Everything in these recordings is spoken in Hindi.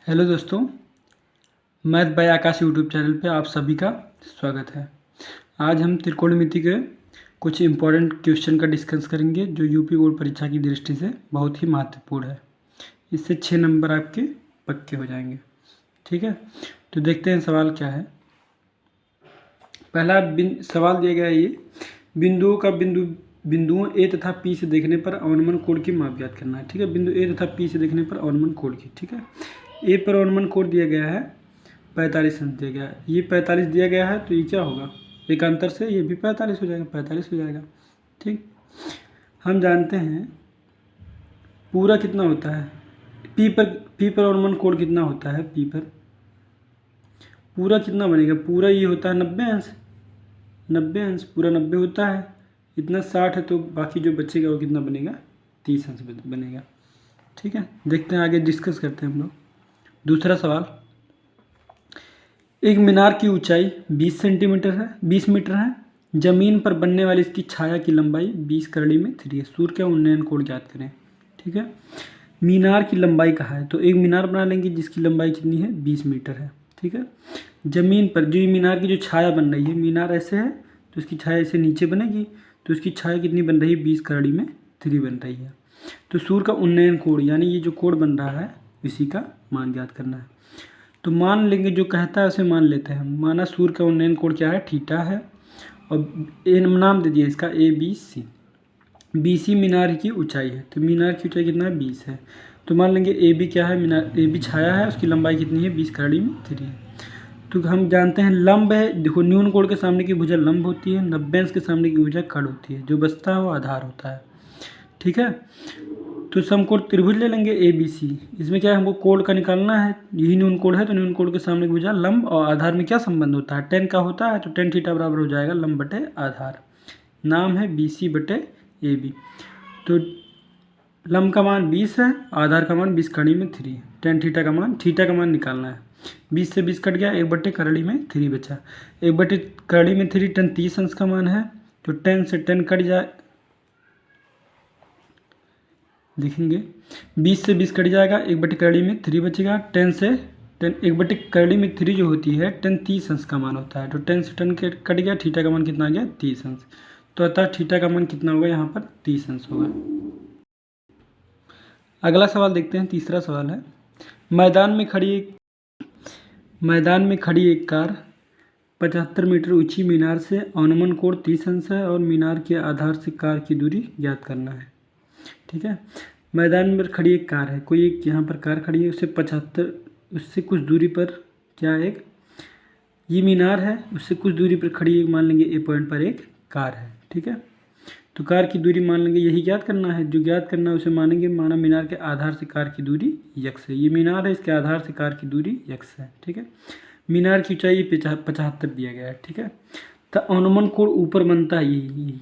हेलो दोस्तों, मैथ बाय आकाश यूट्यूब चैनल पे आप सभी का स्वागत है। आज हम त्रिकोणमिति के कुछ इम्पोर्टेंट क्वेश्चन का डिस्कस करेंगे जो यूपी बोर्ड परीक्षा की दृष्टि से बहुत ही महत्वपूर्ण है। इससे 6 नंबर आपके पक्के हो जाएंगे। ठीक है, तो देखते हैं सवाल क्या है। पहला सवाल दिया गया है ये, बिंदुओं ए तथा पी से देखने पर अवनमन कोण की माप ज्ञात करना है। ठीक है, बिंदु ए तथा पी से देखने पर अवनमन कोण की। ठीक है, ए पर अवनमन कोण दिया गया है 45 अंश दिया गया है। ये 45 दिया गया है तो ये क्या होगा, एकांतर से ये भी 45 हो जाएगा, 45 हो जाएगा। ठीक, हम जानते हैं पूरा कितना होता है, पी पर अवनमन कोण कितना होता है, पी पर पूरा कितना बनेगा, पूरा ये होता है 90 अंश, 90 अंश पूरा 90 होता है, इतना 60 है तो बाकी जो बचेगा वो कितना बनेगा, 30 अंश बनेगा। ठीक है, देखते हैं आगे डिस्कस करते हैं हम लोग। दूसरा सवाल, एक मीनार की ऊंचाई 20 सेंटीमीटर है, 20 मीटर है। जमीन पर बनने वाली इसकी छाया की लंबाई 20 करड़ी में 3 है। सूर्य का उन्नयन कोण ज्ञात करें। ठीक है, मीनार की लंबाई कहा है तो एक मीनार बना लेंगे जिसकी लंबाई कितनी है, 20 मीटर है। ठीक है, जमीन पर जो मीनार की जो छाया बन रही है, मीनार ऐसे है तो इसकी छाया ऐसे नीचे बनेगी तो इसकी छाया कितनी बन रही है, 20 करड़ी में 3 बन रही है। तो सूर्य का उन्नयन कोण यानी ये जो कोण बन रहा है इसी का मान ज्ञात करना है। तो मान लेंगे जो कहता है उसे मान लेते हैं हम। माना सूर्य का उन्नयन कोण क्या है, थीटा है, और ए नाम दे दिया इसका ABC। BC मीनार की ऊंचाई है तो मीनार की ऊंचाई कितना है, 20 है। तो मान लेंगे AB क्या है, मीनार AB छाया है, उसकी लंबाई कितनी है, 20 करड़ी में 3 है। तो हम जानते हैं लंब है, देखो न्यून कोण के सामने की भुजा लंब होती है, 90 अंश के सामने की भुजा कड़ होती है, जो बचता है वो आधार होता है। ठीक है, तो समकोण त्रिभुज ले लेंगे ABC। इसमें क्या है, हमको कोण का निकालना है, यही न्यून कोण है तो न्यून कोण के सामने की भुजा लंब, और आधार में क्या संबंध होता है, tan का होता है, तो tan थीटा बराबर हो जाएगा लंब बटे आधार। नाम है BC बटे AB। तो लंब का मान 20 है, आधार का मान 20 करड़ी में 3 है। tan थीटा का मान निकालना है। 20 से 20 कट गया, 1 बटे करड़ी में 3 बचा। 1 बटे करड़ी में 3 tan 30 अंश का मान है, तो tan से tan कट जाए, देखेंगे 20 से 20 कट जाएगा, 1 बटे करड़ी में 3 बचेगा। 10 से 10 1 बटे करड़ी में 3 जो होती है tan 30 अंश का मान होता है, तो 10 से 10 कट गया, थीटा का मान कितना आ गया, 30 अंश। तो अतः थीटा का मान कितना होगा, यहाँ पर 30 अंश होगा। अगला सवाल देखते हैं, तीसरा सवाल है, मैदान में खड़ी एक कार 75 मीटर ऊंची मीनार से अवनमन कोण 30 अंश है और मीनार के आधार से कार की दूरी ज्ञात करना है। ठीक है, मैदान में खड़ी एक कार है, कोई एक यहाँ पर कार खड़ी है, उससे कुछ दूरी पर क्या एक ये मीनार है, उससे कुछ दूरी पर खड़ी एक, मान लेंगे A पॉइंट पर एक कार है। ठीक है, तो कार की दूरी मान लेंगे, यही ज्ञात करना है, जो ज्ञात करना है उसे मानेंगे। माना मीनार के आधार से कार की दूरी x है, ये मीनार है, इसके आधार से कार की दूरी x है। ठीक है, मीनार की ऊंचाई 75 दिया गया है। ठीक है, तो अवनमन कोण ऊपर बनता है,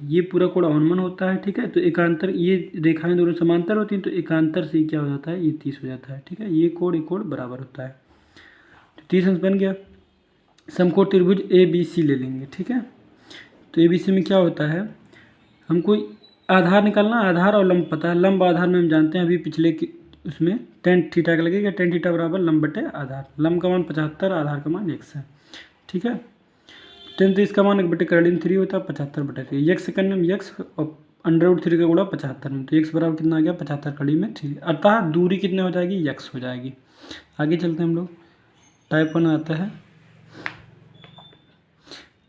ये पूरा कोण अवनमन होता है। ठीक है, तो एकांतर, ये रेखाएं दोनों समांतर होती हैं तो एकांतर से क्या हो जाता है, ये 30 हो जाता है। ठीक है, ये कोण बराबर होता है, तो 30 अंश बन गया। समकोण त्रिभुज ABC ले लेंगे। ठीक है, तो ABC में क्या होता है, हमको आधार निकालना, आधार और लंब पता है। लंब आधार में हम जानते हैं, अभी पिछले की उसमें tan थीटा का लगेगा, tan थीटा बराबर लंब बटे आधार। लंब का मान 75, आधार का मान x है। ठीक है, tan 30 का मान 1 बटे करड़ी में 3 होता है, 75 बटे 3 x सेकंड में x और √3 का गुणा 75 में, तो x बराबर कितना आ गया, 75 करड़ी में 3। अतः दूरी कितने हो जाएगी, x हो जाएगी। आगे चलते हैं हम लोग, टाइप 1 आता है,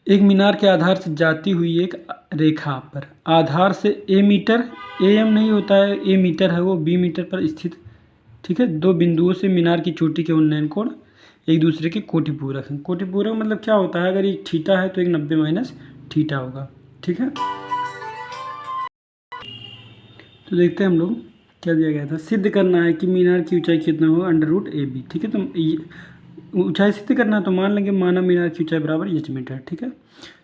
एक मीनार के आधार से जाती हुई एक रेखा पर आधार से A मीटर, AM नहीं होता है, A मीटर है वो, B मीटर पर स्थित, ठीक है, 2 बिंदुओं से मीनार की चोटी के उन्नयन कोण एक दूसरे के कोटिपूरक हैं। कोटिपूरक मतलब क्या होता है, अगर ये थीटा है तो एक 90 माइनस थीटा होगा। ठीक है, तो देखते हैं हम लोग क्या दिया गया था, सिद्ध करना है कि मीनार की ऊंचाई कितना होगा, √AB। ठीक है, तो ऊंचाई सिद्ध करना है तो मान लेंगे, माना मीनार की ऊंचाई बराबर h मीटर। ठीक है,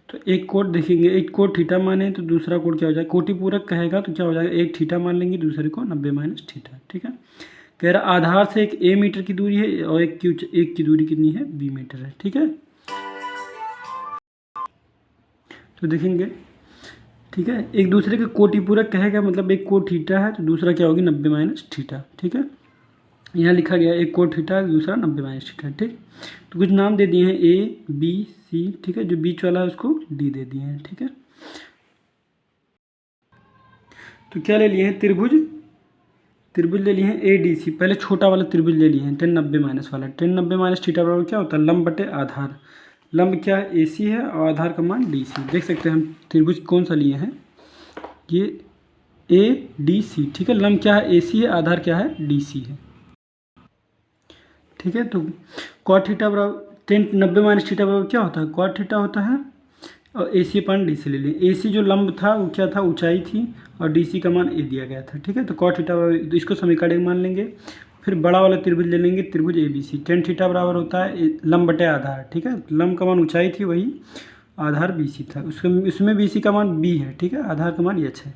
तो एक कोण देखेंगे, एक कोण थीटा माने तो दूसरा कोण क्या हो जाएगा, कोटिपूरक कहेगा तो क्या हो जाएगा, एक थीटा मान लेंगे, दूसरे को 90 माइनस थीटा। ठीक है, कह रहा आधार से एक A मीटर की दूरी है और एक की दूरी कितनी है, B मीटर है। ठीक है, तो देखेंगे, ठीक है, एक दूसरे के कोटिपूरक कहेगा, मतलब एक कोण थीटा है तो दूसरा क्या होगी, 90 माइनस थीटा। ठीक है, यहाँ लिखा गया एक कोण थीटा, दूसरा 90 माइनस थीटा। ठीक, तो कुछ नाम दे दिए हैं ए बी सी। ठीक है, जो बीच वाला है उसको डी दे दिए हैं। ठीक है, तो क्या ले लिए हैं, त्रिभुज ले लिए हैं ए डी सी। पहले छोटा वाला त्रिभुज ले लिए हैं, 1090 माइनस वाला। 1090 माइनस थीटा बराबर क्या होता है, लंब बटे आधार। लंब क्या है, ए सी है, और आधार का मान डी सी। देख सकते हैं हम त्रिभुज कौन सा लिए हैं, ये ए डी सी। ठीक है, लंब क्या है, ए सी है, आधार क्या है, डी सी है। ठीक है, तो कॉट थीटा बराबर 1090 माइनस थीटा बराबर क्या होता है, कॉट थीटा होता है, और ए सी अपान डी सी ले लें। ए सी जो लंब था वो क्या था, ऊंचाई थी, और डी सी का मान ए दिया गया था। ठीक है, तो कॉट थीटा बराबर, तो इसको समीकरण एक मान लेंगे। फिर बड़ा वाला त्रिभुज ले लेंगे, त्रिभुज A B C. Tan theta बराबर होता है लंब बटे आधार। ठीक है, लंब का मान ऊंचाई थी, वही आधार बी सी था, उसमें बी सी का मान बी है। ठीक है, आधार का मान एच है,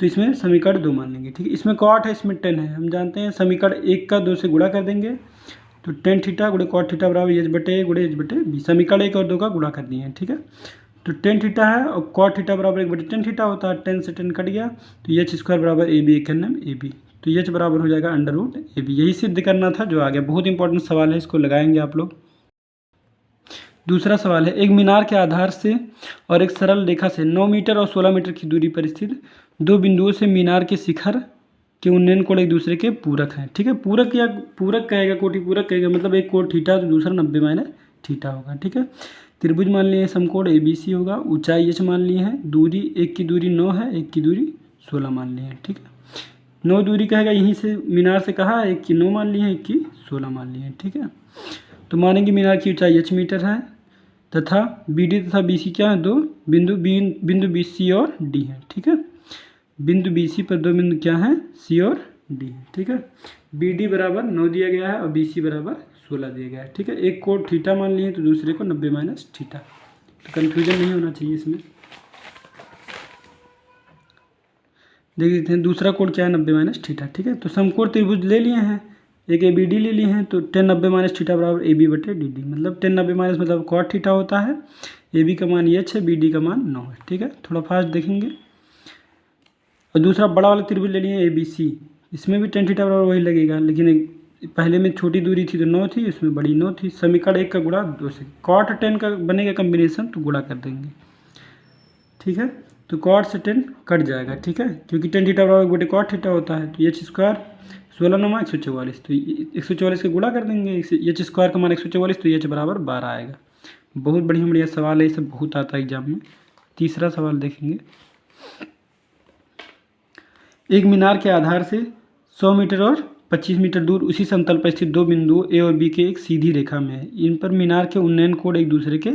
तो इसमें समीकरण 2 मान लेंगे। ठीक है, इसमें कॉट है, इसमें टेन है, हम जानते हैं समीकरण 1 का 2 से गुणा कर देंगे, तो टेन थीटा गुणे कॉट थीटा बराबर एच बटे बी। समीकरण 1 और 2 का गुणा कर दिए हैं। ठीक है, तो टेन थीटा है और कॉट थीटा बराबर 1/10 थीटा होता है, 10 से 10 कट गया, तो एच स्क्वायर बराबर ए बी, एक ए बी, तो एच बराबर हो जाएगा अंडर रूट ए बी। यही सिद्ध करना था, जो आ गया। बहुत इंपॉर्टेंट सवाल है, इसको लगाएंगे आप लोग। दूसरा सवाल है, एक मीनार के आधार से और एक सरल रेखा से 9 मीटर और 16 मीटर की दूरी पर स्थित दो बिंदुओं से मीनार के शिखर के उन्नयन कोण एक दूसरे के पूरक हैं। ठीक है, पूरक या पूरक कहेगा, कोटि पूरक कहेगा, मतलब एक कोण थीटा तो दूसरा 90 माइनस थीटा होगा। ठीक है, त्रिभुज मान लिए समकोण ए बी सी होगा, ऊंचाई एच मान लिए हैं, दूरी एक की दूरी 9 है, एक की दूरी 16 मान लिए हैं। ठीक है, 9 दूरी कहेगा यहीं से मीनार से, कहा एक की 9 मान लिए हैं, एक की 16 मान लिए हैं। ठीक है, तो मानेंगे मीनार की ऊंचाई एच मीटर है, तथा बी डी तथा बी सी क्या है, दो बिंदु बी सी और डी है। ठीक है, बिंदु बी सी पर दो बिंदु क्या है, सी और डी है। ठीक है, बी डी बराबर 9 दिया गया है और बी सी बराबर 16 दिया गया है। ठीक है, एक कोण थीटा मान लिए तो दूसरे को 90 माइनस थीटा, तो कन्फ्यूजन नहीं होना चाहिए इसमें। देख लेते हैं दूसरा कोण क्या है, 90 माइनस थीटा। ठीक है, तो समकोण त्रिभुज ले लिए हैं, एक ए बी डी ले लिए हैं, तो 1090 माइनस थीटा बराबर ए बी बटे डी डी, मतलब 1090 माइनस मतलब कॉट थीटा होता है, ए बी का मान एच है, बी डी का मान 9 है। ठीक है, थोड़ा फास्ट देखेंगे। और दूसरा बड़ा वाला त्रिभुज ले लिए ए बी सी, इसमें भी 10 थीटा बराबर वही लगेगा, लेकिन एक पहले में छोटी दूरी थी तो 9 थी, इसमें बड़ी 9 थी। समीकरण 1 का गुणा 2 से, कॉट 10 का बनेगा कम्बिनेशन, तो गुणा कर देंगे। ठीक है, तो कॉट से 10 कट जाएगा। ठीक है, क्योंकि 10 थीटा बराबर बटे कॉट थीटा होता है, तो एच स्क्वायर 16 9 144, तो 144 का गुणा कर देंगे, एच स्क्वायर का मान 144, तो एच बराबर 12 आएगा। बहुत बढ़िया सवाल है, ये सब बहुत आता है एग्जाम में। तीसरा सवाल देखेंगे, एक मीनार के आधार से 100 मीटर और 25 मीटर दूर उसी समतल पर स्थित दो बिंदु ए और बी के एक सीधी रेखा में है। इन पर मीनार के उन्नयन कोण एक दूसरे के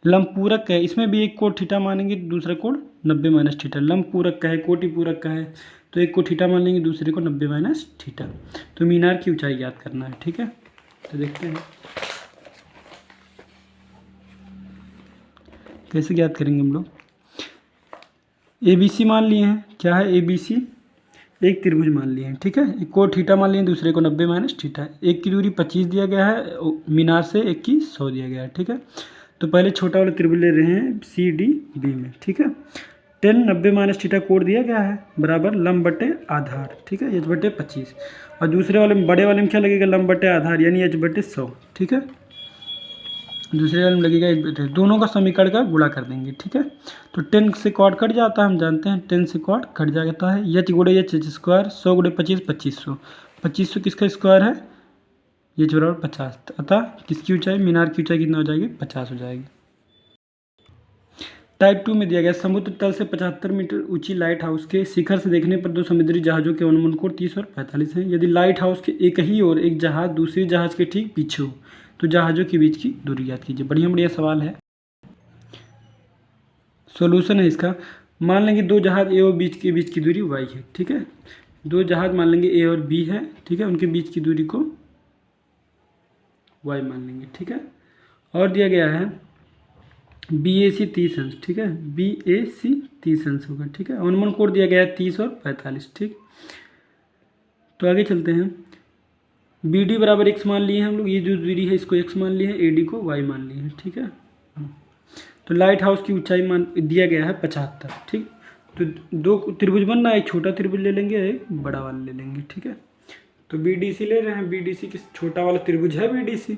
लंबपूरक का है। इसमें भी एक कोण थीटा मानेंगे, दूसरा कोण 90 माइनस थीटा। लंबपूरक का है, कोटि पूरक का है, तो एक को थीटा मान लेंगे, दूसरे को 90 माइनस थीटा। तो मीनार की ऊंचाई याद करना है। ठीक है, तो देखते हैं कैसे याद करेंगे हम लोग। ए बी सी मान लिए हैं, क्या है ए बी सी, एक त्रिभुज मान लिए हैं। ठीक है, एक को थीटा मान लिए, दूसरे को 90 माइनस थीटा। एक की दूरी 25 दिया गया है मीनार से, एक की 100 दिया गया है। ठीक है, तो पहले छोटा वाला त्रिभुज ले रहे हैं सी डी बी में। ठीक है, 10 90 माइनस थीटा कोण दिया गया है, बराबर लंब बटे आधार। ठीक है, एच बटे 25, और दूसरे वाले में, बड़े वाले में क्या लगेगा, लंब बटे आधार, यानी एच बटे 100। ठीक है, दूसरे वाले में लगेगा एच बटे, दोनों का समीकरण का गुणा कर देंगे। ठीक है, तो 10 से कॉट कट जाता है, हम जानते हैं 10 से कॉट कट जाता है। एच गुणे एच स्क्वायर, 100 गुणे 25 2500, 2500 किसका स्क्वायर है, एच बराबर 50, अतः किसकी ऊंचाई, मीनार की ऊंचाई कितना हो जाएगी, 50 हो जाएगी। टाइप 2 में दिया गया, समुद्र तल से 75 मीटर ऊंची लाइट हाउस के शिखर से देखने पर दो समुद्री जहाज़ों के अनुमान कोण 30 और 45 हैं। यदि लाइट हाउस के एक ही ओर एक जहाज़ दूसरी जहाज़ के ठीक पीछे हो, तो जहाज़ों के बीच की दूरी याद कीजिए। बढ़िया सवाल है। सॉल्यूशन है इसका, मान लेंगे दो जहाज़ ए और बीच के बीच की दूरी वाई है। ठीक है, दो जहाज़ मान लेंगे ए और बी है। ठीक है, उनके बीच की दूरी को वाई मान लेंगे। ठीक है, और दिया गया है बी ए सी 30 अंश। ठीक है, बी ए सी 30 अंश होगा। ठीक है, अनुमान कोण दिया गया है 30 और 45। ठीक, तो आगे चलते हैं। बी डी बराबर एक्स मान लिए हैं हम लोग, ये जो दूरी है इसको एक्स मान लिए हैं, ए डी को वाई मान लिए हैं। ठीक है, तो लाइट हाउस की ऊंचाई मान दिया गया है 75। ठीक, तो दो त्रिभुज बन रहा है, एक छोटा त्रिभुज ले लेंगे, एक बड़ा वाला ले लेंगे। ठीक है, तो BDC ले रहे हैं, BDC किस छोटा वाला त्रिभुज है BDC।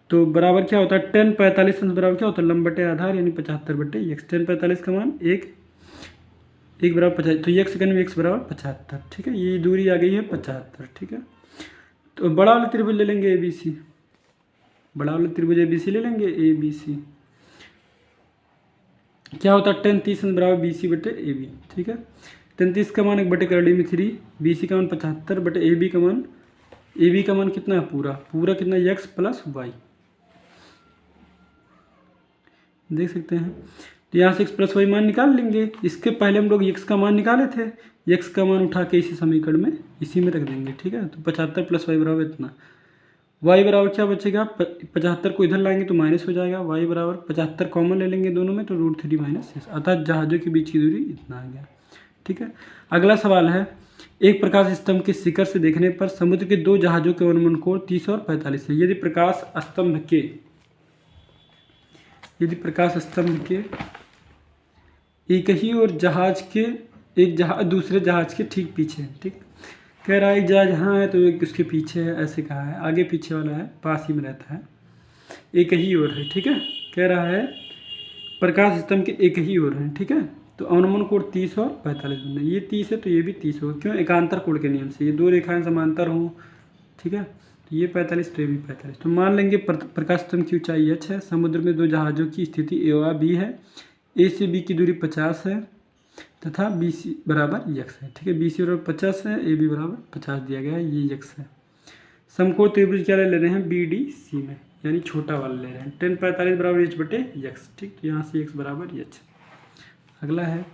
तो बराबर क्या होता है 10 45 अंश बराबर क्या होता है लंब बटे आधार यानी 75/x। 10 45 का मान 1 बराबर 50, तो 1 सेकंड में x बराबर 75। ठीक है, ये दूरी आ गई है 75। ठीक है, तो बड़ा वाला त्रिभुज ले लेंगे ABC, बड़ा वाला त्रिभुज ABC ले लेंगे ABC। क्या होता है 10 30 अंश बराबर BC बटे AB। ठीक है, 10 30 का मान 1 बटे करड़ी में 3, BC का मान 75 बटे AB का मान कितना है पूरा कितना x प्लस y। देख सकते हैं, तो यहाँ से x प्लस वाई मान निकाल लेंगे। इसके पहले हम लोग x का मान निकाले थे, x का मान उठा के इसी समीकरण में इसी में रख देंगे। ठीक है, तो 75 प्लस वाई बराबर इतना, y बराबर क्या बचेगा 75 को इधर लाएंगे तो माइनस हो जाएगा, y बराबर 75 कॉमन ले लेंगे दोनों में तो √3 माइनस 6, अर्थात जहाज़ों के बीच की दूरी इतना आ गया। ठीक है, अगला सवाल है, एक प्रकाश स्तंभ के शिखर से देखने पर समुद्र के दो जहाज़ों के अनुमान कोण 30 और 45 है। यदि प्रकाश स्तंभ के एक ही और जहाज के एक जहाज दूसरे जहाज के ठीक पीछे है। ठीक, कह रहा है एक जहाज यहाँ है तो एक उसके पीछे है, ऐसे कहा है, आगे पीछे वाला है, पास ही में रहता है, एक ही ओर है। ठीक है, कह रहा है प्रकाश स्तंभ के एक ही ओर है। ठीक है, तो अनुमान कोण 30 और 45 बनना, ये 30 है तो ये भी 30 होगा, क्यों एकांतर कोण के नियम से, ये दो रेखाएं समांतर हों। ठीक है, तो ये 45 तो ये भी 45। तो मान लेंगे प्रकाश स्तंभ की ऊंचाई h है, समुद्र में दो जहाज़ों की स्थिति A और B है, A से B की दूरी 50 है तथा BC बराबर x है। ठीक है, BC बराबर 50 है, AB बराबर 50 दिया गया है, ये x है। समकोण त्रिभुज क्या ले रहे हैं BDC में, यानी छोटा वाला ले रहे हैं, 10 45 बराबर h बटे x। ठीक, तो यहाँ से x बराबर h। अगला है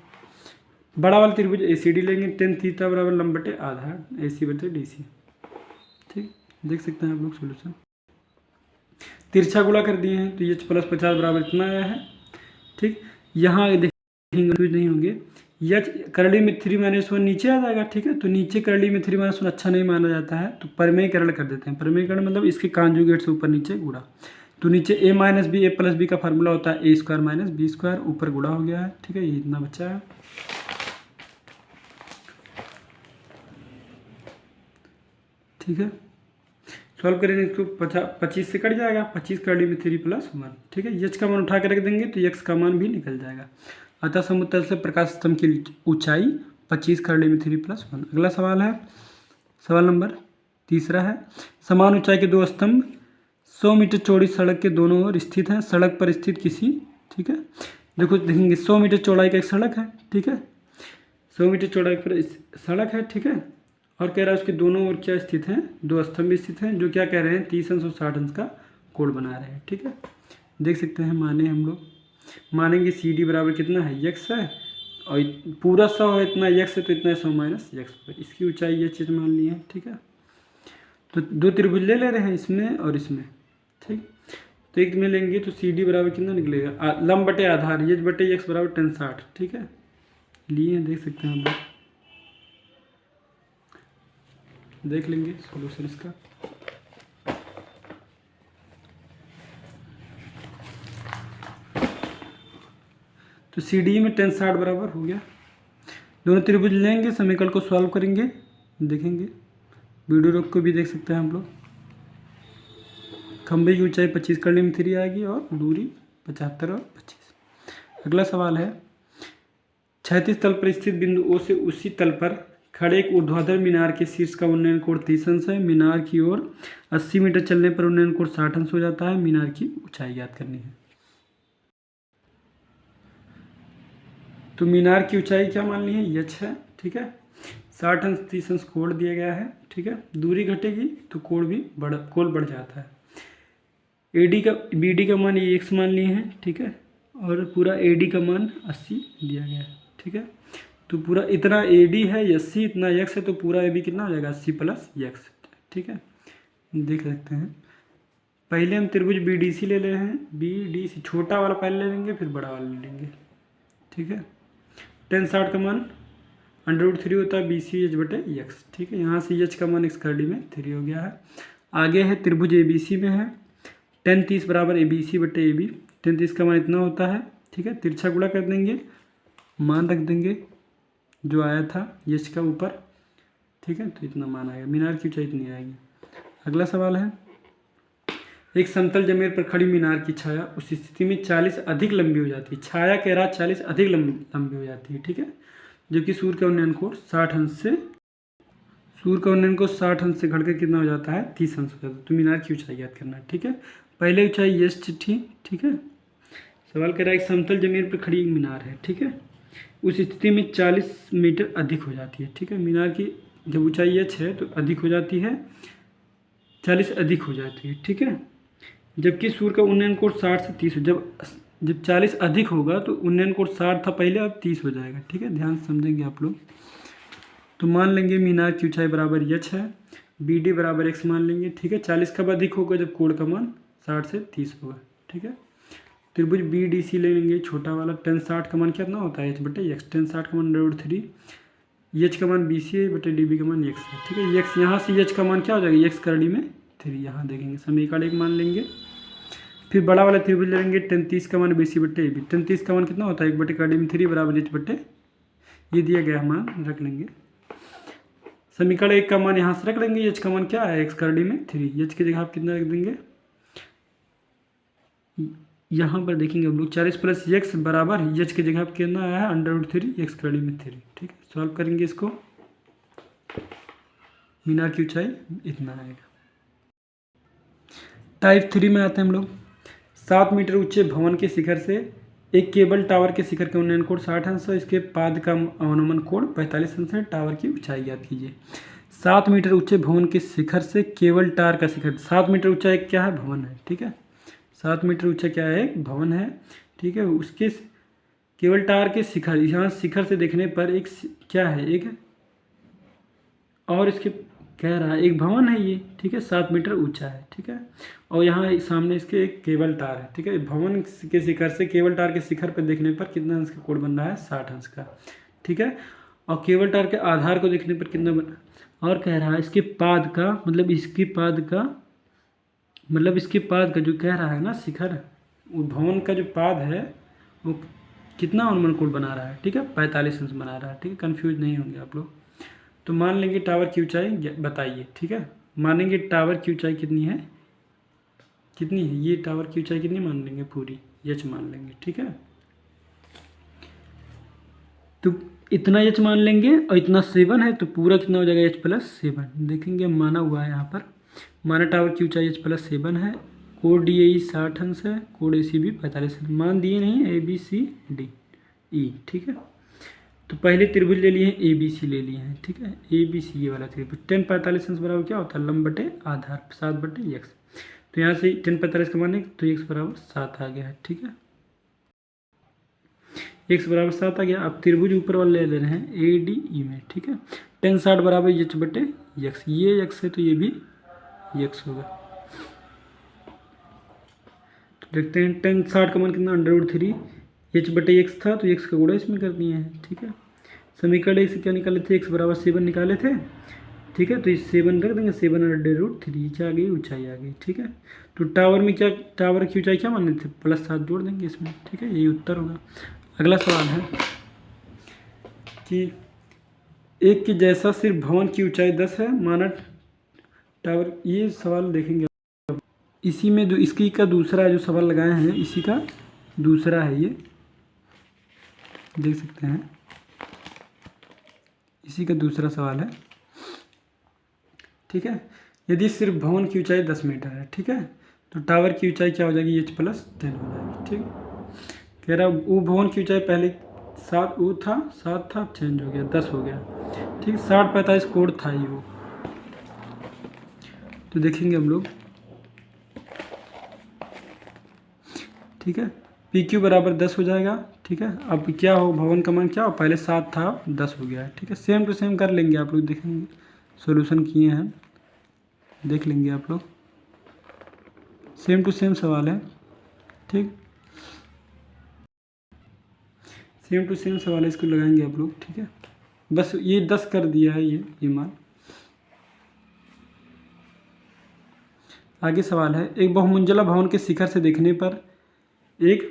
बड़ा वाला त्रिभुज ACD लेंगे, 10 थीटा बराबर लंब बटे आधार AC बटे DC। ठीक, देख सकते हैं आप लोग सोल्यूशन, तिरछा गुणा कर दिए हैं तो h प्लस 50 बराबर इतना आया है। ठीक, यहाँ देखेंगे कुछ नहीं होंगे, h करड़ी में 3 - 1 नीचे आ जाएगा। ठीक है, तो नीचे करड़ी में 3 - 1 अच्छा नहीं माना जाता है, तो परिमेयकरण कर देते हैं। परिमेयकरण मतलब इसके कांजुगेट से ऊपर नीचे गुणा, तो नीचे a - b a + b का फार्मूला होता है a² - b², ऊपर गुणा हो गया है। ठीक है, ये इतना बच्चा है। ठीक है, सॉल्व करेंगे तो 25 से कट जाएगा, 25 करड़ी में 3 + 1। ठीक है, h का मान उठा के रख देंगे तो x का मान भी निकल जाएगा। अतः समुद्र तल से प्रकाश स्तंभ की ऊंचाई 25 करड़ी में 3 + 1। अगला सवाल है, सवाल नंबर तीसरा है, समान ऊंचाई के दो स्तंभ 100 मीटर चौड़ी सड़क के दोनों ओर स्थित हैं। सड़क पर स्थित किसी, ठीक है, देखो देखेंगे 100 मीटर चौड़ाई का एक सड़क है। ठीक है, 100 मीटर चौड़ाई पर सड़क है। ठीक है, और कह रहा है उसके दोनों ओर क्या स्थित हैं, दो स्तंभ स्थित हैं, जो क्या कह रहे हैं 30 अंश और 60 अंश का कोण बना रहे हैं। ठीक है, देख सकते हैं, माने हम लोग मानेंगे CD बराबर कितना है x है, और पूरा 100 है, इतना x है तो इतना 100 - x, इसकी ऊंचाई ये चीज़ मान ली है। ठीक है, तो दो त्रिभुज ले रहे हैं, इसमें और इसमें। ठीक, तो एक में लेंगे तो CD बराबर कितना निकलेगा, लंब बटे आधार h बटे x बराबर 10 60। ठीक है, लिए देख सकते हैं हम लोग, देख लेंगे सॉल्यूशन इसका। तो CD में 10 60 बराबर हो गया। दोनों त्रिभुज लेंगे, समीकरण को सॉल्व करेंगे, देखेंगे, वीडियो रोक को भी देख सकते हैं हम लोग। खंभे की ऊंचाई 25 करड़ी में 3 आएगी और दूरी 75 और 25। अगला सवाल है, क्षैतिज तल पर स्थित बिंदु O से उसी तल पर खड़े एक ऊर्ध्वाधर मीनार के शीर्ष का उन्नयन कोण 30 अंश है। मीनार की ओर 80 मीटर चलने पर उन्नयन कोण 60 अंश हो जाता है। मीनार की ऊंचाई ज्ञात करनी है। तो मीनार की ऊंचाई क्या मान ली है, h है। ठीक है, 60 अंश 30 अंश कोण दिया गया है। ठीक है, दूरी घटेगी तो कोण बढ़ जाता है। BD का मान ये x मान लिए हैं। ठीक है, और पूरा AD का मान 80 दिया गया है। ठीक है, तो पूरा इतना AD है 80, इतना x है, तो पूरा AB कितना हो जाएगा 80 + x। ठीक है, देख सकते हैं, पहले हम त्रिभुज BDC ले रहे हैं, BDC छोटा वाला पहले ले लेंगे, फिर बड़ा वाला ले लेंगे। ठीक है, 10 60 का मान √3 होता है BC h बटे x। ठीक है, यहाँ से h का मान x करड़ी में 3 हो गया है। आगे है त्रिभुज ABC में है, 10 30 बराबर ABC बटे AB। 10 30 का मान इतना होता है। ठीक है, तिरछा गुणा कर देंगे, मान रख देंगे जो आया था h का ऊपर। ठीक है, तो इतना मान आएगा, मीनार की ऊंचाई इतनी आएगी। अगला सवाल है, एक समतल जमीन पर खड़ी मीनार की छाया उस स्थिति में 40 अधिक लंबी हो जाती है। छाया कह रहा 40 अधिक लंबी हो जाती है, ठीक है, जबकि सूर्य का उन्नयन कोण 60 अंश से घटकर कितना हो जाता है, 30 अंश हो जाता है। तो मीनार की ऊंचाई याद करना है, ठीक है। पहले ऊंचाई यश थी, ठीक है। सवाल कह रहा है एक समतल जमीन पर खड़ी एक मीनार है, ठीक है, उस स्थिति में 40 मीटर अधिक हो जाती है, ठीक है। मीनार की जब ऊंचाई एच है तो अधिक हो जाती है, 40 अधिक हो जाती है, ठीक है, जबकि सूर्य का उन्नयन कोण 60 से 30 हो। जब 40 अधिक होगा तो उन्नयन कोण 60 था पहले, अब 30 हो जाएगा, ठीक है, ध्यान से समझेंगे आप लोग। तो मान लेंगे मीनार की ऊंचाई बराबर एच है, बी डी बराबर एक्स मान लेंगे, ठीक है। 40 कब अधिक होगा, जब कोण का मान 60 से 30 होगा, ठीक है। त्रिभुज बी डी सी ले लेंगे, छोटा वाला। tan 60 का मान कितना होता है, एच बटे एक्स। tan 60 का मान √3, एच का मान बी सी है बटे डी बी का मान एक्स है, ठीक है। एक्स यहाँ से एच का मान क्या हो जाएगा, एक्स करड़ी में 3, यहाँ देखेंगे समीकरण 1 मान लेंगे। फिर बड़ा वाला त्रिभुज ले लेंगे, tan 30 का मान बी सी बटे ए बी। tan 30 का मान कितना होता है, 1 बटे करड़ी में 3 बराबर एच बटे, ये दिया गया मान रख लेंगे। समीकरण 1 का मान यहाँ से रख लेंगे, एच का मान क्या है, एक्स करड़ी में 3, एच की जगह आप कितना रख देंगे, यहाँ पर देखेंगे हम लोग 40 प्लस एक्स बराबर एच की जगह आप कितना आया है, √3 एक्स करड़ी में 3, ठीक है। सॉल्व करेंगे इसको, मीनार की ऊंचाई इतना आएगा। टाइप 3 में आते हैं हम लोग। 7 मीटर ऊंचे भवन के शिखर से एक केबल टावर के शिखर के उन्नयन कोण 60 अंश है, इसके पाद का अवनमन कोण 45 अंश है। टावर की ऊंचाई ज्ञात कीजिए। 7 मीटर ऊंचे भवन के शिखर से केबल टावर का शिखर, 7 मीटर ऊंचा एक क्या है, भवन है, ठीक है। 7 मीटर ऊंचा क्या है, एक भवन है, ठीक है। उसके केबल टावर के शिखर, यहाँ शिखर से देखने पर एक क्या है, एक और इसके कह रहा है एक भवन है ये, ठीक है, 7 मीटर ऊंचा है, ठीक है। और यहाँ सामने इसके एक केबल टावर है, ठीक है। भवन के शिखर से केबल टावर के शिखर पर देखने पर कितना अंश का कोण बन रहा है, 60 अंश का, ठीक है। और केबल टावर के आधार को देखने पर कितना बन, और कह रहा है इसके पाद का मतलब इसके पाद का जो कह रहा है ना शिखर, वो भवन का जो पाद है वो कितना अनुमान कोण बना रहा है, ठीक है, 45 अंश बना रहा है, ठीक है। कन्फ्यूज नहीं होंगे आप लोग। तो मान लेंगे टावर की ऊंचाई बताइए, ठीक है। मानेंगे टावर की ऊंचाई कितनी है, ये टावर की ऊंचाई कितनी मान लेंगे, पूरी एच मान लेंगे, ठीक है। तो इतना एच मान लेंगे और इतना 7 है, तो पूरा कितना हो जाएगा, एच प्लस 7। देखेंगे माना हुआ है यहाँ पर, माना टावर की ऊंचाई एच प्लस 7 है। कोड डी ए 60 अंश है, कोड ए सी भी 45 अंश, मान दिए नहीं, ए बी सी डी ई, ठीक है। तो पहले त्रिभुज ले लिए हैं, ए बी सी ले लिए हैं, ठीक है। ए बी सी ये वाला त्रिभुज। tan 45 अंश बराबर क्या होता है, लंब बटे आधार 7 बटे एक्स। तो यहाँ से tan 45 का मान तो एक्स बराबर 7 आ गया है, ठीक है। एक्स बराबर 7 आ गया। अब त्रिभुज ऊपर वाले ले रहे हैं ए डी ई में, ठीक है। tan 60 बराबर एच बटे एक्स, ये एक्स है तो ये भी एक्स होगा। तो देखते हैं tan 60 का मान कितना, √3 एच बटे एक्स था, तो एक्स का गुणा इसमें कर दिए हैं, ठीक है। समीकरण 1 से क्या निकाले थे, एक्स बराबर 7 निकाले थे, ठीक है। तो इस 7 रख देंगे, 7 √3 आ गई, ऊंचाई आ गई, ठीक है। तो टावर में क्या, टावर की ऊंचाई क्या माने थे, +7 जोड़ देंगे इसमें, ठीक है, यही उत्तर होगा। अगला सवाल है कि एक के जैसा सिर्फ भवन की ऊंचाई 10 है, माना टावर, ये सवाल देखेंगे इसी में इसकी का दूसरा जो सवाल लगाए हैं, इसी का दूसरा है, ये देख सकते हैं, इसी का दूसरा सवाल है, ठीक है। यदि सिर्फ भवन की ऊंचाई 10 मीटर है, ठीक है, तो टावर की ऊंचाई क्या हो जाएगी, एच प्लस 10 हो जाएगी, ठीक। कह रहा वो भवन की ऊंचाई पहले 7 था, चेंज हो गया, 10 हो गया, ठीक। 60-45 कोण था ही वो। तो देखेंगे हम लोग, ठीक है। पी क्यू बराबर 10 हो जाएगा, ठीक है। अब क्या हो, भवन का मान क्या हो, पहले 7 था 10 हो गया है, ठीक है। सेम टू सेम कर लेंगे आप लोग, देखेंगे सॉल्यूशन किए हैं, देख लेंगे आप लोग, सेम टू सेम सवाल है, ठीक, सेम टू सेम सवाल है, इसको लगाएंगे आप लोग, ठीक है। बस ये 10 कर दिया है ये मान। आगे सवाल है, एक बहुमंजिला भवन के शिखर से देखने पर एक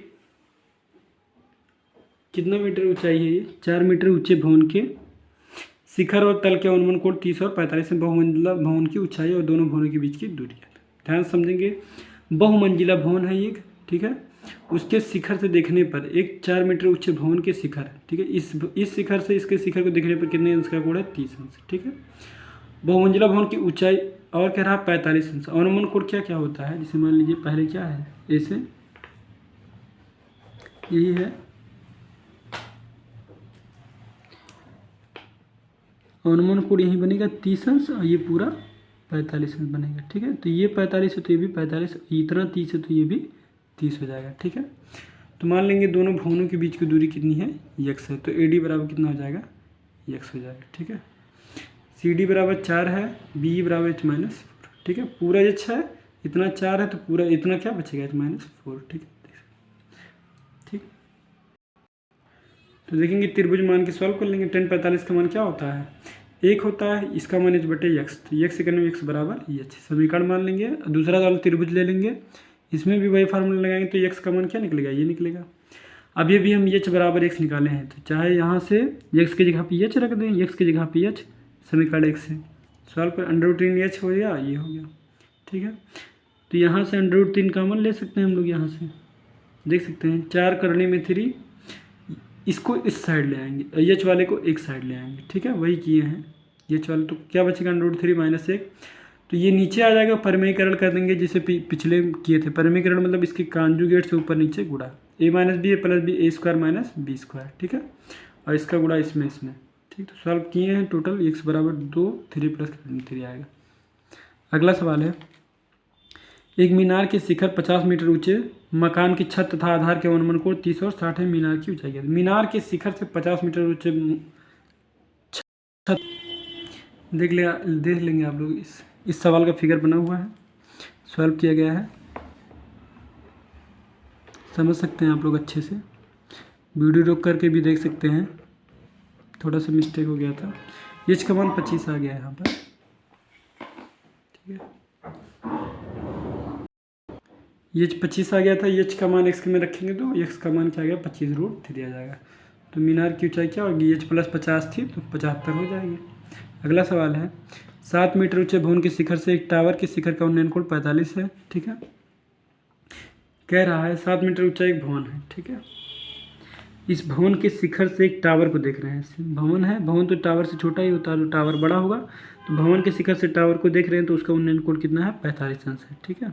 कितना मीटर ऊंचाई है, ये 4 मीटर ऊंचे भवन के शिखर और तल के अनुमान कोण 30 और 45 है। बहुमंजिला भवन की ऊंचाई और दोनों भवनों के बीच की दूरी है। ध्यान से समझेंगे, बहुमंजिला भवन है एक, ठीक है। उसके शिखर से देखने पर एक 4 मीटर ऊंचे भवन के शिखर, ठीक है, इस शिखर से इसके शिखर को देखने पर कितने अंश का कोण है? 30 अंश, ठीक है। बहुमंजिला भवन की ऊंचाई और कह रहा 45 अंश। अनुमान कोण क्या क्या होता है? जैसे मान लीजिए पहले क्या है, ऐसे यही है, अनुमान कोण यही बनेगा 30 अंश और ये पूरा 45 अंश बनेगा, ठीक है। तो ये 45 है तो ये भी 45, इतना 30 है तो ये भी 30 हो जाएगा, ठीक है। तो मान लेंगे दोनों भवनों के बीच की दूरी कितनी है? x है, तो AD बराबर कितना हो जाएगा? x हो जाएगा, ठीक है। CD बराबर 4 है, BE बराबर h-4, ठीक है। पूरा h है, इतना 4 है तो पूरा इतना क्या बचेगा? h-4, ठीक है। ठीक, तो देखेंगे त्रिभुज मान के सॉल्व कर लेंगे। 10 45 का मान क्या होता है? 1 होता है, इसका मान h बटे x, तो x सेकंड में x बराबर h समीकरण मान लेंगे। दूसरा वाला त्रिभुज ले लेंगे, इसमें भी वही फार्मूला लगाएंगे तो x का मान क्या निकलेगा? ये निकलेगा। अभी भी हम h बराबर x निकाले हैं, तो चाहे यहाँ से x की जगह पे h रख दें, x की जगह पे h, समीकरण x से सॉल्व कर √3h हो गया, ये हो गया, ठीक है। तो यहाँ से √3 कॉमन ले सकते हैं हम लोग, यहाँ से देख सकते हैं 4 करने में 3, इसको इस साइड ले आएंगे, एच वाले को एक साइड ले आएंगे, ठीक है। वही किए हैं एच वाले, तो क्या बचेगा? √3 - 1, तो ये नीचे आ जाएगा। परिमेयकरण कर देंगे जिसे पिछले किए थे। परिमेयकरण मतलब इसके कांजुगेट से ऊपर नीचे गुणा, a - b + b a² - b², ठीक है। और इसका गुणा इसमें, ठीक। तो सॉल्व किए हैं, टोटल x बराबर 2, 3 + 3 आएगा। अगला सवाल है, एक मीनार के शिखर 50 मीटर ऊंचे मकान की छत तथा आधार के अनुमान कोण 30 और 60 है। मीनार की ऊंचाई है, मीनार के शिखर से 50 मीटर ऊंचे छत, देख लेंगे आप लोग। इस सवाल का फिगर बना हुआ है, सॉल्व किया गया है, समझ सकते हैं आप लोग अच्छे से। वीडियो रोक करके भी देख सकते हैं, थोड़ा सा मिस्टेक हो गया था। एच का मान 25 आ गया है यहाँ पर, ठीक है। एच 25 आ गया था, एच का मान x में रखेंगे तो x का मान क्या आ गया? 25√3 आ जाएगा। तो मीनार की ऊंचाई क्या होगी? एच + 50 थी तो 75 हो जाएगी। अगला सवाल है, 7 मीटर ऊंचे भवन के शिखर से एक टावर के शिखर का उन्नयन कोण 45 है, ठीक है। कह रहा है 7 मीटर ऊंचा एक भवन है, ठीक है। इस भवन के शिखर से एक टावर को देख रहे हैं। भवन है, भवन तो टावर से छोटा ही होता है, तो टावर बड़ा होगा। तो भवन के शिखर से टावर को देख रहे हैं तो उसका उन्नयन कोण कितना है? 45 अंश है, ठीक है।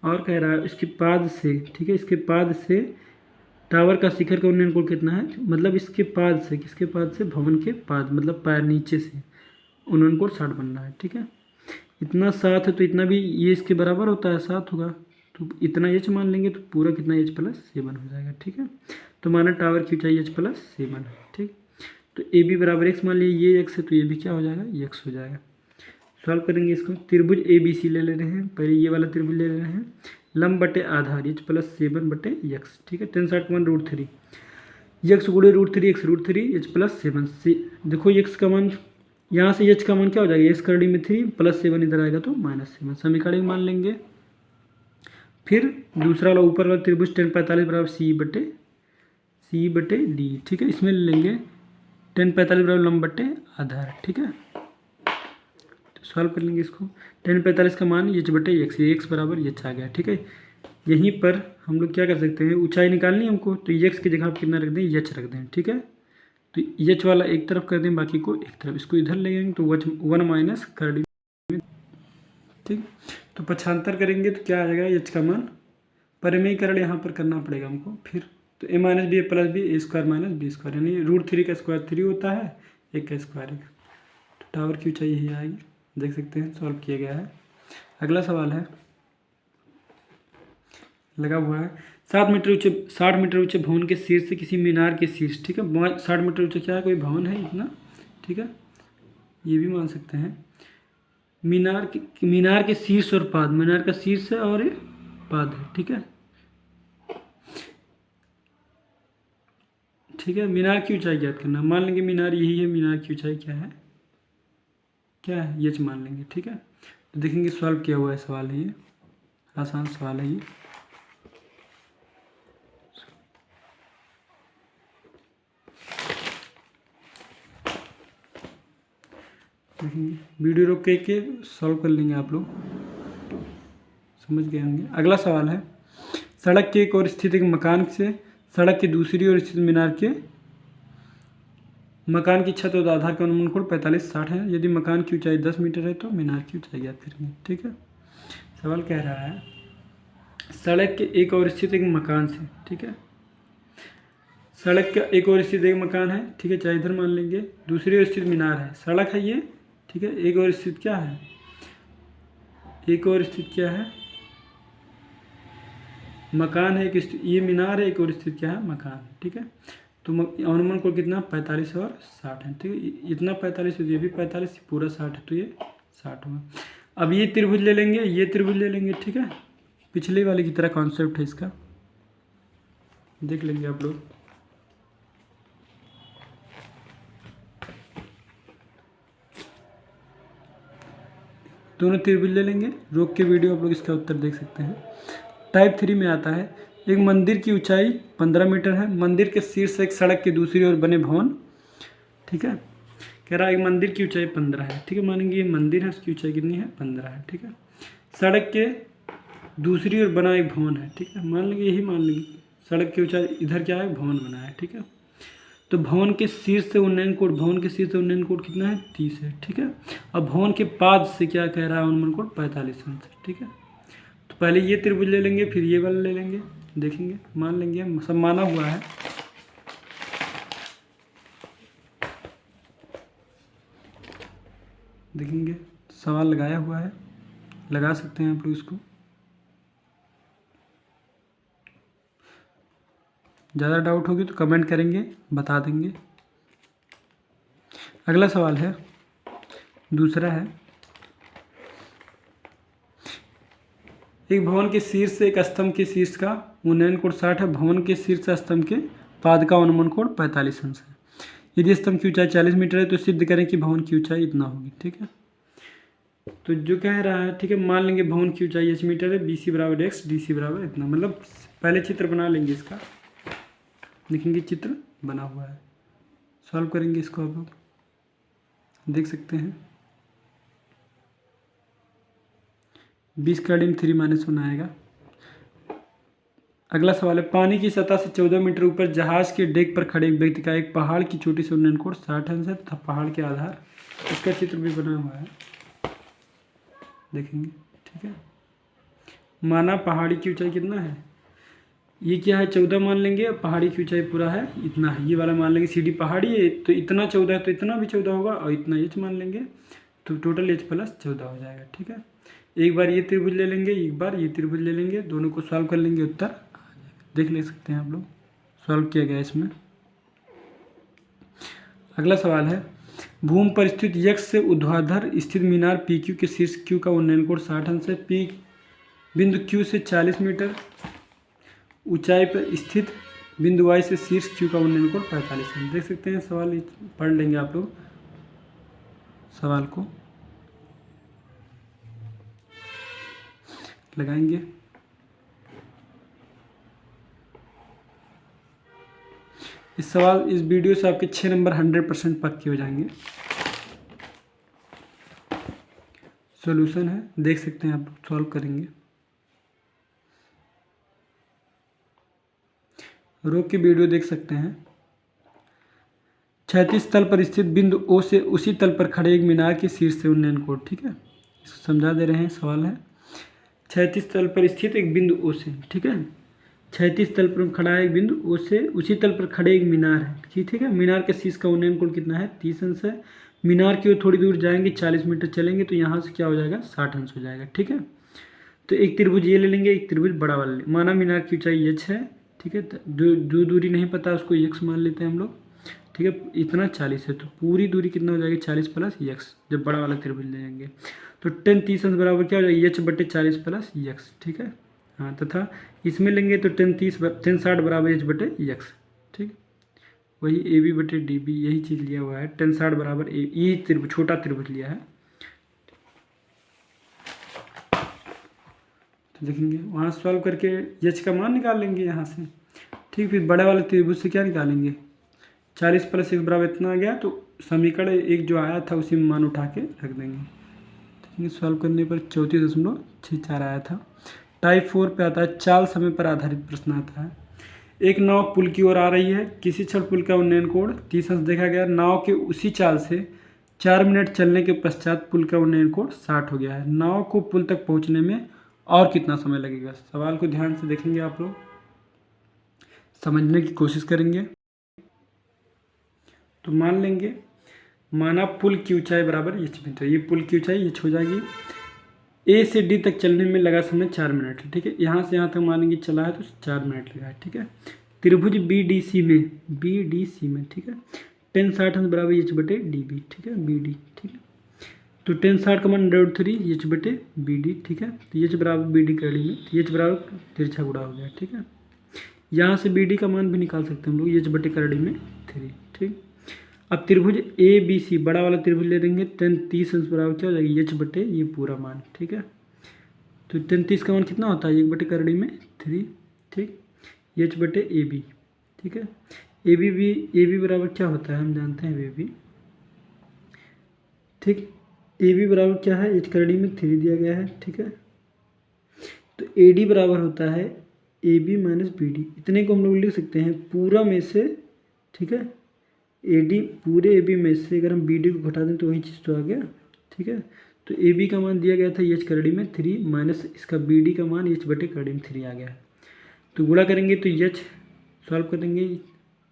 और कह रहा है इसके पाद से, ठीक है, इसके पाद से टावर का शिखर का उन्नयन कोण कितना है? मतलब इसके पाद से, किसके पाद से? भवन के पाद, मतलब पैर नीचे से उन्नयन कोण 60 बन रहा है, ठीक है। इतना 7 है तो इतना भी ये इसके बराबर होता है, 7 होगा। तो इतना h मान लेंगे तो पूरा कितना h + 7 हो जाएगा, ठीक है। तो माना टावर की ऊंचाई h + 7 है, ठीक। तो ए बी बराबर x मान लिए, ये x है तो ये भी क्या हो जाएगा? x हो जाएगा। सॉल्व करेंगे इसको। त्रिभुज ए बी सी ले रहे हैं, पहले ये वाला त्रिभुज ले रहे हैं। लंब बटे आधार h + 7 बटे x, ठीक है। 10 60 √3, x गुणे √3, x √3 h + 7 से देखो x का मान, यहाँ से h का मान क्या हो जाएगा? x करड़ी में 3 + 7 इधर आएगा तो -7, समीकरण मान लेंगे। फिर दूसरा वाला ऊपर वाला त्रिभुज 10 45 बराबर C बटे D, ठीक है। इसमें ले लेंगे 10 45 बराबर लंब बटे आधार, ठीक है। तो सॉल्व कर लेंगे इसको। 10 45 का मान h बटे x, x बराबर h आ गया, ठीक है। यहीं पर हम लोग क्या कर सकते हैं, ऊंचाई निकालनी है हमको, तो x की जगह आप कितना रख दें? h रख दें, ठीक है। तो h वाला एक तरफ कर दें, बाकी को एक तरफ, इसको इधर ले जाएंगे तो 1 - कर, ठीक। तो पक्षांतर करेंगे तो क्या आ जाएगा? h का मान, परिमेयकरण यहाँ पर करना पड़ेगा हमको फिर। तो a - b a + b a² - b², यानी √3 का स्क्वायर 3 होता है, 1 का स्क्वायर 1। तो टावर की ऊंचाई यही आएगी, देख सकते हैं, सॉल्व किया गया है। अगला सवाल है, लगा हुआ है, 60 मीटर ऊंचे भवन के शीर्ष से किसी मीनार के शीर्ष, ठीक है। 60 मीटर ऊंचा क्या है? कोई भवन है इतना, ठीक है, ये भी मान सकते हैं। मीनार के शीर्ष और पाद, मीनार का शीर्ष है और ये पाद है, ठीक है, ठीक है। मीनार की ऊंचाई ज्ञात करना, मान लेंगे मीनार यही है, मीनार की ऊंचाई क्या है? h मान लेंगे, ठीक है। तो देखेंगे सॉल्व किया हुआ है सवाल है, ये आसान सवाल है ये। देखेंगे, वीडियो रोक के सॉल्व कर लेंगे, आप लोग समझ गए होंगे। अगला सवाल है, सड़क के एक ओर स्थित एक मकान से सड़क की दूसरी ओर स्थित मीनार के मकान की छत और आधार का अनुमान कोण 45-60 है। यदि मकान की ऊंचाई 10 मीटर है तो मीनार की ऊंचाई ज्ञात करेंगे। ठीक है, सवाल कह रहा है सड़क के एक ओर स्थित एक मकान से, ठीक है, सड़क का एक ओर स्थित एक मकान है, ठीक है, चाहे इधर मान लेंगे, दूसरी ओर स्थित मीनार है, सड़क है ये, ठीक है, एक ओर स्थित क्या है, एक ओर स्थित क्या है, मकान है, एक ये मीनार है, एक और स्थित क्या है, मकान है। ठीक है, तो अनुमान को कितना 45 और 60 है। ठीक है, इतना 45 है तो ये भी 45, पूरा 60 है तो ये 60 होगा। अब ये त्रिभुज ले लेंगे, ये त्रिभुज ले लेंगे, ठीक है, पिछले वाले की तरह कॉन्सेप्ट है इसका, देख लेंगे आप लोग। दोनों त्रिभुज ले लेंगे, रोक के वीडियो आप लोग इसका उत्तर देख सकते हैं। टाइप 3 में आता है, एक मंदिर की ऊंचाई 15 मीटर है, मंदिर के शीर्ष से एक सड़क की दूसरी ओर बने भवन, ठीक है, कह रहा है एक मंदिर की ऊंचाई 15 है, ठीक है, मानेंगे ये मंदिर है, उसकी ऊंचाई कितनी है 15 है, ठीक है, सड़क के दूसरी ओर बना एक भवन है, ठीक है, मान लेंगे यही मान लेंगे, सड़क की ऊंचाई इधर क्या है, भवन बना है, ठीक है, तो भवन के शीर्ष से उन्नयन कोण, भवन के शीर्ष से उन्नयन कोण कितना है 30 है, ठीक है, अब भवन के पाद से क्या कह रहा है, उन्नयन कोण 45 अंश है, ठीक है, तो पहले ये त्रिभुज ले लेंगे, फिर ये वाला ले लेंगे, देखेंगे, मान लेंगे, सब माना हुआ है, देखेंगे, सवाल लगाया हुआ है, लगा सकते हैं आप लोग इसको, ज़्यादा डाउट होगी तो कमेंट करेंगे, बता देंगे। अगला सवाल है, दूसरा है, एक भवन के शीर्ष से एक स्तंभ के शीर्ष का उन्नयन कोण 60 है, भवन के शीर्ष स्तंभ के पाद का अनुमान कोण 45 अंश है। यदि स्तंभ की ऊंचाई 40 मीटर है तो सिद्ध करें कि भवन की ऊंचाई इतना होगी। ठीक है, तो जो कह रहा है, ठीक है, मान लेंगे भवन की ऊंचाई h मीटर है, BC बराबर x, DC बराबर इतना, मतलब पहले चित्र बना लेंगे इसका, देखेंगे चित्र बना हुआ है, सॉल्व करेंगे इसको, आप लोग देख सकते हैं। 20 का डिम 3 -1 आएगा। अगला सवाल है, पानी की सतह से 14 मीटर ऊपर जहाज के डेक पर खड़े एक व्यक्ति का एक पहाड़ की चोटी से उन्नयन कोण 60 अंश है तथा पहाड़ के आधार, इसका चित्र भी बना हुआ है, देखेंगे। ठीक है, माना पहाड़ी की ऊंचाई कितना है, ये क्या है 14 मान लेंगे, और पहाड़ी की ऊंचाई पूरा है इतना है, ये वाला मान लेंगे, सीधी पहाड़ी है तो इतना 14 है तो इतना भी 14 होगा, और इतना h मान लेंगे तो टोटल h + 14 हो जाएगा। ठीक है, एक बार ये त्रिभुज ले लेंगे, एक बार ये त्रिभुज ले लेंगे, दोनों को सॉल्व कर लेंगे, उत्तर आ जाएगा, देख ले सकते हैं आप लोग, सॉल्व किया गया इसमें। अगला सवाल है, भूमि पर स्थित यक्ष से ऊर्ध्वाधर स्थित मीनार PQ के शीर्ष Q का उन्नयन कोण 60 अंश है, P बिंदु Q से 40 मीटर ऊंचाई पर स्थित बिंदु Y से शीर्ष Q का उन्नयन कोण 45 अंश। देख सकते हैं, सवाल पढ़ लेंगे आप लोग, सवाल को लगाएंगे। इस सवाल, इस वीडियो से आपके 6 नंबर 100% पक्के हो जाएंगे। सॉल्यूशन है, देख सकते हैं, आप सॉल्व करेंगे, रोक के वीडियो देख सकते हैं। क्षैतिज तल पर स्थित बिंदु O से उसी तल पर खड़े एक मीनार के शीर्ष से उन्नयन कोण, ठीक है, इसको समझा दे रहे हैं। सवाल है, क्षैतिज तल पर स्थित एक बिंदु O से, ठीक है, क्षैतिज तल पर खड़ा है एक बिंदु O से उसी तल पर खड़े एक मीनार है, ठीक है, मीनार के शीर्ष का उन्नयन कोण कितना है 30 अंश है, मीनार की ओर थोड़ी दूर जाएंगे 40 मीटर चलेंगे तो यहाँ से क्या हो जाएगा 60 अंश हो जाएगा। ठीक है, तो एक त्रिभुज ये ले लेंगे, एक त्रिभुज बड़ा वाला ले, माना मीनार की ऊंचाई h है, ठीक है, जो दूरी नहीं पता उसको x मान लेते हैं हम लोग। ठीक है, इतना 40 है तो पूरी दूरी कितना हो जाएगी 40 + x, जब बड़ा वाला त्रिभुज ले जाएंगे तो 10 30 अंश बराबर क्या हो जाएगा h/40 + x। ठीक है, हाँ, तथा इसमें लेंगे तो 10 60 बराबर h/x। ठीक, वही AB/DB यही चीज़ लिया हुआ है, 10 60 बराबर ये त्रिभुज, छोटा त्रिभुज लिया है, तो देखेंगे वहाँ सॉल्व करके h का मान निकाल लेंगे यहाँ से। ठीक, फिर बड़े वाले त्रिभुज से क्या निकालेंगे 40 + x बराबर इतना आ गया, तो समीकरण एक जो आया था उसी में मान उठा के रख देंगे। ठीक है, सॉल्व करने पर 34.64 आया था। टाइप 4 पे आता है चाल समय पर आधारित प्रश्न आता है। एक नाव पुल की ओर आ रही है, किसी क्षण पुल का उन्नयन कोण 30 अंश देखा गया। नाव के उसी चाल से 4 मिनट चलने के पश्चात पुल का उन्नयन कोण 60 हो गया है। नाव को पुल तक पहुंचने में और कितना समय लगेगा? सवाल को ध्यान से देखेंगे आप लोग, समझने की कोशिश करेंगे। तो मान लेंगे, माना पुल की ऊंचाई बराबर h मीटर, ये पुल की ऊंचाई h हो जाएगी। ए से डी तक चलने में लगा समय 4 मिनट है। ठीक है, यहाँ से यहाँ तक मानेंगे चला है तो 4 मिनट लगा है। ठीक है, त्रिभुज बी डी सी में ठीक है, टेन 60 अंश बराबर एच बटे डी बी। ठीक है, बी डी। ठीक है, तो टेन 60 का मान √3 एच बटे बी डी। ठीक है, तो एच बराबर बी डी कड़ी में, तो एच बराबर तिरछा गुणा हो गया। ठीक है, यहाँ से बी डी का मान भी निकाल सकते हैं हम लोग, एच बटे कड़ी में 3। ठीक, अब त्रिभुज ए बी सी बड़ा वाला त्रिभुज ले लेंगे, टेन 30 अंश बराबर क्या हो जाएगी एच बटे ये पूरा मान। ठीक है, तो टेन 30 का मान कितना होता है 1 बटे कड़ी में 3। ठीक, एच बटे ए बी। ठीक है, ए बी बराबर क्या होता है हम जानते हैं ए बी। ठीक, ए बी बराबर क्या है एच कड़ी में 3 दिया गया है। ठीक है, तो ए डी बराबर होता है A B minus B D. इतने को हम लोग लिख सकते हैं पूरा में से। ठीक है, ए डी पूरे ए बी में से अगर हम बी डी को घटा दें तो वही चीज़ तो आ गया। ठीक है, तो ए बी का मान दिया गया था एच कड़ी में 3 माइनस इसका बी डी का मान एच बटे कड़ी में 3 आ गया है। तो गुणा करेंगे तो एच सॉल्व करेंगे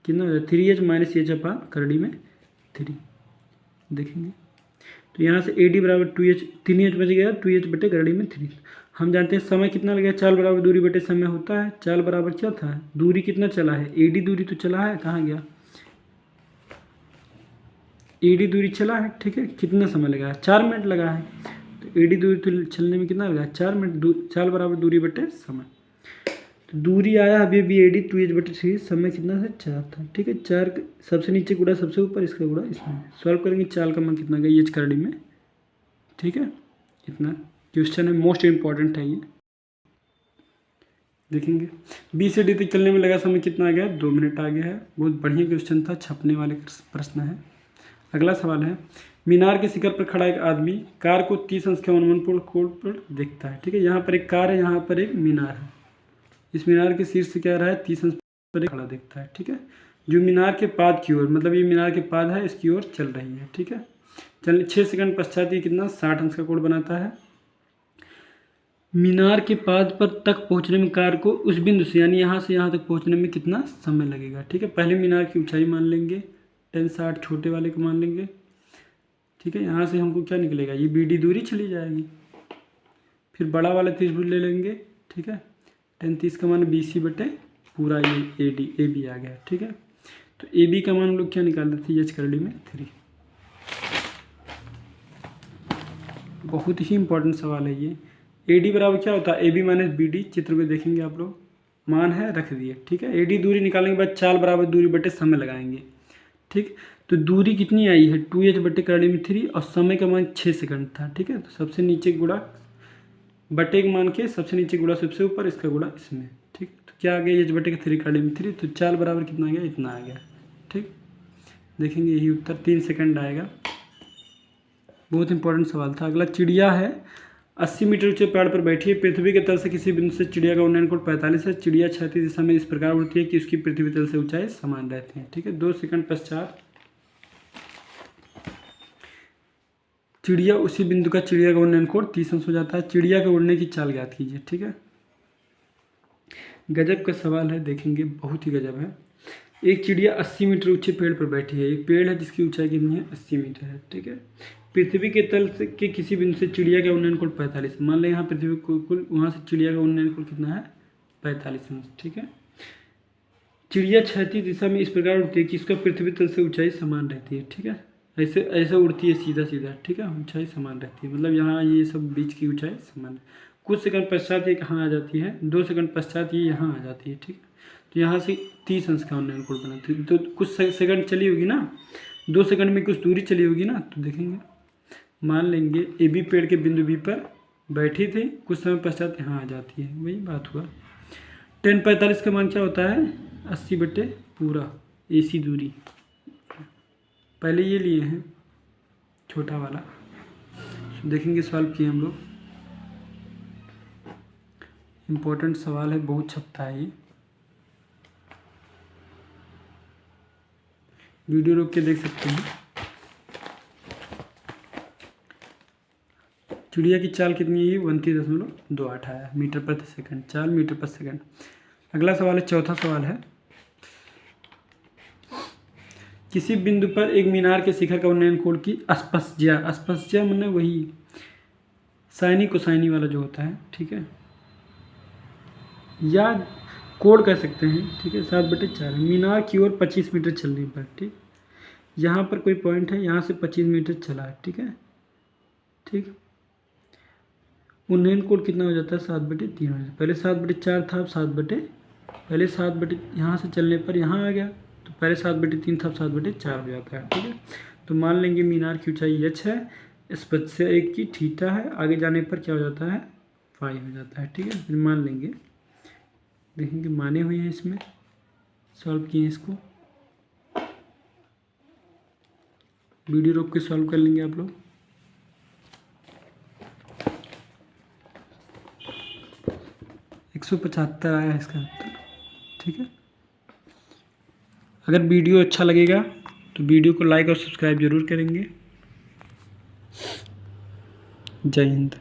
कितना हो जाए 3h माइनस एच अपान कड़ी में 3 देखेंगे। तो यहाँ से ए डी बराबर 2h, 3h बच गया, 2h बटे कड़ी में 3। हम जानते हैं समय कितना लगेगा, चाल बराबर दूरी बटे समय होता है। चाल बराबर क्या था, दूरी कितना चला है, ए डी दूरी तो चला है, कहाँ गया ए डी दूरी चला है। ठीक है, कितना समय लगा है 4 मिनट लगा है। तो ए डी दूरी तो चलने में कितना लगा है 4 मिनट। चाल बराबर दूरी बटे समय, तो दूरी आया अभी अभी ए डी 2h बटे 3, समय कितना है 4 था। ठीक है, 4 सबसे नीचे गुणा सबसे ऊपर, इसका गुणा इसमें। सॉल्व करेंगे, चाल का मान कितना गया एच कड़ी में। ठीक है, इतना क्वेश्चन है, मोस्ट इम्पॉर्टेंट है ये। देखेंगे बी से डी तक चलने में लगा समय कितना आ गया 2 मिनट आ गया है। बहुत बढ़िया क्वेश्चन था, छपने वाले प्रश्न है। अगला सवाल है, मीनार के शिखर पर खड़ा एक आदमी कार को 30 अंश के अवनमनपूर्ण कोण पर देखता है। ठीक है, यहाँ पर एक कार है, यहाँ पर एक मीनार है। इस मीनार के शीर्ष से क्या रहा है 30 अंश पर खड़ा देखता है। ठीक है, जो मीनार के पाद की ओर, मतलब ये मीनार के पाद है, इसकी ओर चल रही है। ठीक है, चल 6 सेकंड पश्चात ये कितना 60 अंश का कोण बनाता है। मीनार के पाद पर तक पहुंचने में कार को उस बिंदु से यानी यहाँ से यहाँ तक पहुंचने में कितना समय लगेगा। ठीक है, पहले मीनार की ऊंचाई मान लेंगे, 10 60 छोटे वाले को मान लेंगे। ठीक है, यहाँ से हमको क्या निकलेगा, ये बी डी दूरी चली जाएगी। फिर बड़ा वाला त्रिभुज ले लेंगे। ठीक है, 10 30 का मान बी सी बटे पूरा ये ए बी आ गया। ठीक है, तो ए बी का मान हम लोग क्या निकाल देते हैं एच कड़ी में 3। बहुत ही इंपॉर्टेंट सवाल है ये। ए डी बराबर क्या होता है A B minus B D, चित्र में देखेंगे आप लोग, मान है रख दिए। ठीक है, ए डी दूरी निकालने के बाद चाल बराबर दूरी बटे समय लगाएंगे। ठीक, तो दूरी कितनी आई है 2h बटे कड़ी में 3 और समय का मान 6 सेकंड था। ठीक है, तो सबसे नीचे गुणा बटे के मान के सबसे नीचे गुणा सबसे ऊपर, इसका गुणा इसमें। ठीक, तो क्या आ गया एच बटे का 3 कड़ी में 3, तो चाल बराबर कितना आ गया इतना आ गया। ठीक, देखेंगे यही उत्तर 3 सेकंड आएगा। बहुत इंपॉर्टेंट सवाल था। अगला, चिड़िया है 80 मीटर ऊंचे पेड़ पर बैठी है, पृथ्वी के तल से किसी बिंदु से चिड़िया का उन्नयन कोण 45 है। चिड़िया क्षैतिज दिशा में इस प्रकार उड़ती है कि उसकी पृथ्वी तल से ऊंचाई समान रहती है। ठीक है, 2 सेकंड पश्चात चिड़िया उसी बिंदु का चिड़िया का उन्नयन कोण 30 अंश हो जाता है। चिड़िया के उड़ने की चाल ज्ञात कीजिए। ठीक है, गजब का सवाल है, देखेंगे बहुत ही गजब है। एक चिड़िया 80 मीटर ऊंचे पेड़ पर बैठी है। एक पेड़ है जिसकी ऊंचाई कितनी है 80 मीटर है। ठीक है, पृथ्वी के तल से के किसी बिंदु से चिड़िया का उन्नयन कोण 45। मान लें यहाँ पृथ्वी को कुल, वहाँ से चिड़िया का उन्नयन कोण कितना है 45 अंश। ठीक है, चिड़िया क्षैतिज दिशा में इस प्रकार उड़ती है कि इसका पृथ्वी तल से ऊंचाई समान रहती है। ठीक है, ऐसे ऐसा उड़ती है सीधा सीधा। ठीक है, ऊंचाई समान रहती है, मतलब यहाँ ये सब बीच की ऊंचाई समान है। कुछ सेकंड पश्चात ये कहाँ आ जाती है 2 सेकंड पश्चात ये यहाँ आ जाती है। ठीक है, तो यहाँ से 30 अंश का उन्नयन कोण बनाती है। तो कुछ सेकंड चली होगी ना, 2 सेकंड में कुछ दूरी चली होगी ना, तो देखेंगे मान लेंगे ए बी पेड़ के बिंदु बी पर बैठी थी, कुछ समय पश्चात यहाँ आ जाती है, वही बात हुआ। 10 45 का मान क्या होता है 80 बटे पूरा ए सी दूरी। पहले ये लिए हैं छोटा वाला, देखेंगे सॉल्व किए हम लोग। इम्पोर्टेंट सवाल है, बहुत छपता है ये, वीडियो रोक के देख सकते हैं। चिड़िया की चाल कितनी है? 29.28 आया मीटर प्रति सेकंड, चाल मीटर प्रति सेकंड। अगला सवाल है, चौथा सवाल है, किसी बिंदु पर एक मीनार के शिखर का उन्नयन कोण की अस्पष्या मैंने वही साइनी कोसाइनी वाला जो होता है, ठीक है, या कोण कह सकते हैं, ठीक है, 7/4 मीनार की ओर 25 मीटर चलने पर, ठीक, यहाँ पर कोई पॉइंट है, यहाँ से 25 मीटर चला है, ठीक है, ठीक, उन्नयन कोण कितना हो जाता है? 7/3 हो जाता है। पहले 7/4 था, अब 7/, पहले 7/, यहाँ से चलने पर यहाँ आ गया, तो पहले 7/3 था, अब 7/4 हो जाता है, ठीक है। तो मान लेंगे मीनार की ऊंचाई h है, स्पष्या एक की थीटा है, आगे जाने पर क्या हो जाता है? फाई हो जाता है, ठीक है। फिर मान लेंगे, देखेंगे माने हुए हैं, इसमें सॉल्व किए हैं इसको, वीडियो रोक के सॉल्व कर लेंगे आप लोग। $175 आया है इसका उत्तर, ठीक है। अगर वीडियो अच्छा लगेगा तो वीडियो को लाइक और सब्सक्राइब जरूर करेंगे। जय हिंद।